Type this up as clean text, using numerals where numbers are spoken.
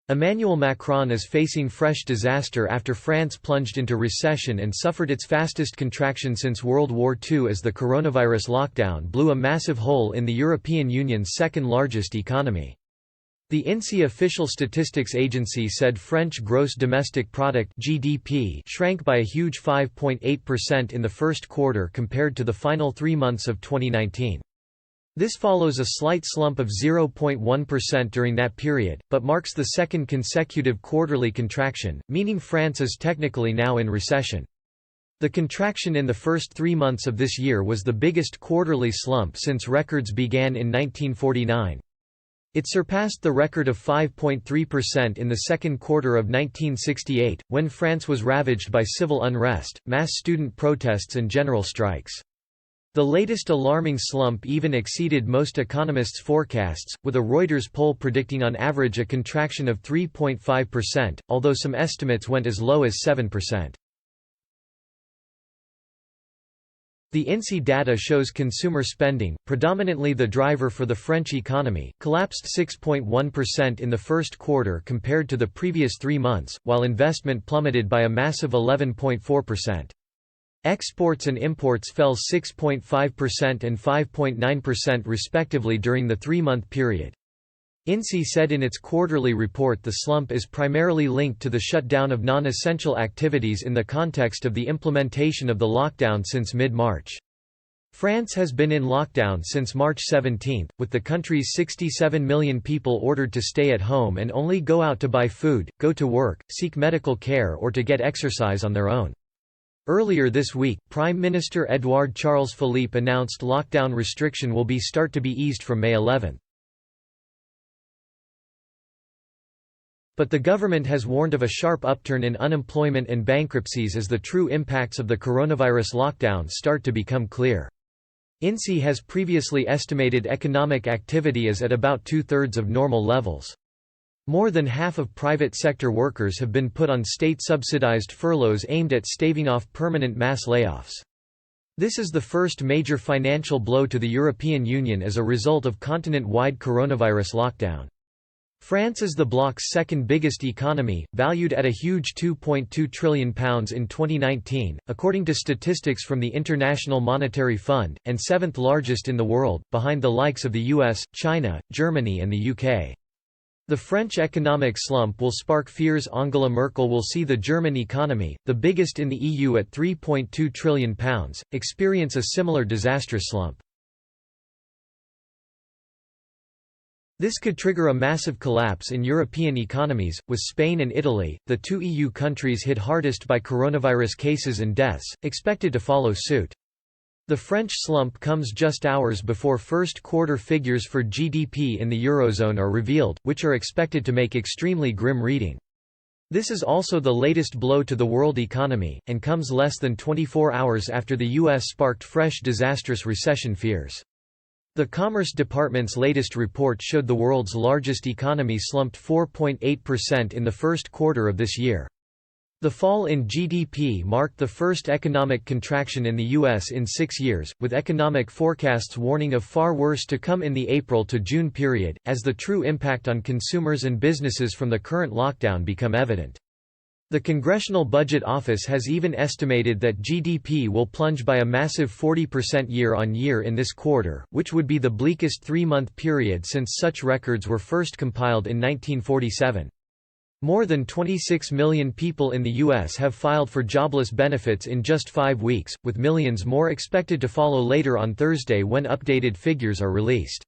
Emmanuel Macron is facing fresh disaster after France plunged into recession and suffered its fastest contraction since World War II as the coronavirus lockdown blew a massive hole in the European Union's second-largest economy. The INSEE official statistics agency said French gross domestic product (GDP) shrank by a huge 5.8% in the first quarter compared to the final 3 months of 2019. This follows a slight slump of 0.1% during that period, but marks the second consecutive quarterly contraction, meaning France is technically now in recession. The contraction in the first 3 months of this year was the biggest quarterly slump since records began in 1949. It surpassed the record of 5.3% in the second quarter of 1968, when France was ravaged by civil unrest, mass student protests and general strikes. The latest alarming slump even exceeded most economists' forecasts, with a Reuters poll predicting on average a contraction of 3.5%, although some estimates went as low as 7%. The INSEE data shows consumer spending, predominantly the driver for the French economy, collapsed 6.1% in the first quarter compared to the previous 3 months, while investment plummeted by a massive 11.4%. Exports and imports fell 6.5% and 5.9% respectively during the 3-month period. INSEE said in its quarterly report the slump is primarily linked to the shutdown of non-essential activities in the context of the implementation of the lockdown since mid-March. France has been in lockdown since March 17, with the country's 67 million people ordered to stay at home and only go out to buy food, go to work, seek medical care or to get exercise on their own. Earlier this week, Prime Minister Édouard Charles Philippe announced lockdown restriction will start to be eased from May 11. But the government has warned of a sharp upturn in unemployment and bankruptcies as the true impacts of the coronavirus lockdown start to become clear. INSEE has previously estimated economic activity as at about 2/3 of normal levels. More than half of private sector workers have been put on state-subsidized furloughs aimed at staving off permanent mass layoffs. This is the first major financial blow to the European Union as a result of continent-wide coronavirus lockdown. France is the bloc's second biggest economy, valued at a huge £2.2 trillion in 2019, according to statistics from the International Monetary Fund, and seventh largest in the world, behind the likes of the US, China, Germany and the UK. The French economic slump will spark fears Angela Merkel will see the German economy, the biggest in the EU at £3.2 trillion, experience a similar disastrous slump. This could trigger a massive collapse in European economies, with Spain and Italy, the two EU countries hit hardest by coronavirus cases and deaths, expected to follow suit. The French slump comes just hours before first-quarter figures for GDP in the Eurozone are revealed, which are expected to make extremely grim reading. This is also the latest blow to the world economy, and comes less than 24 hours after the US sparked fresh disastrous recession fears. The Commerce Department's latest report showed the world's largest economy slumped 4.8% in the first quarter of this year. The fall in GDP marked the first economic contraction in the U.S. in 6 years, with economic forecasts warning of far worse to come in the April to June period, as the true impact on consumers and businesses from the current lockdown become evident. The Congressional Budget Office has even estimated that GDP will plunge by a massive 40% year-on-year in this quarter, which would be the bleakest 3-month period since such records were first compiled in 1947. More than 26 million people in the U.S. have filed for jobless benefits in just 5 weeks, with millions more expected to follow later on Thursday when updated figures are released.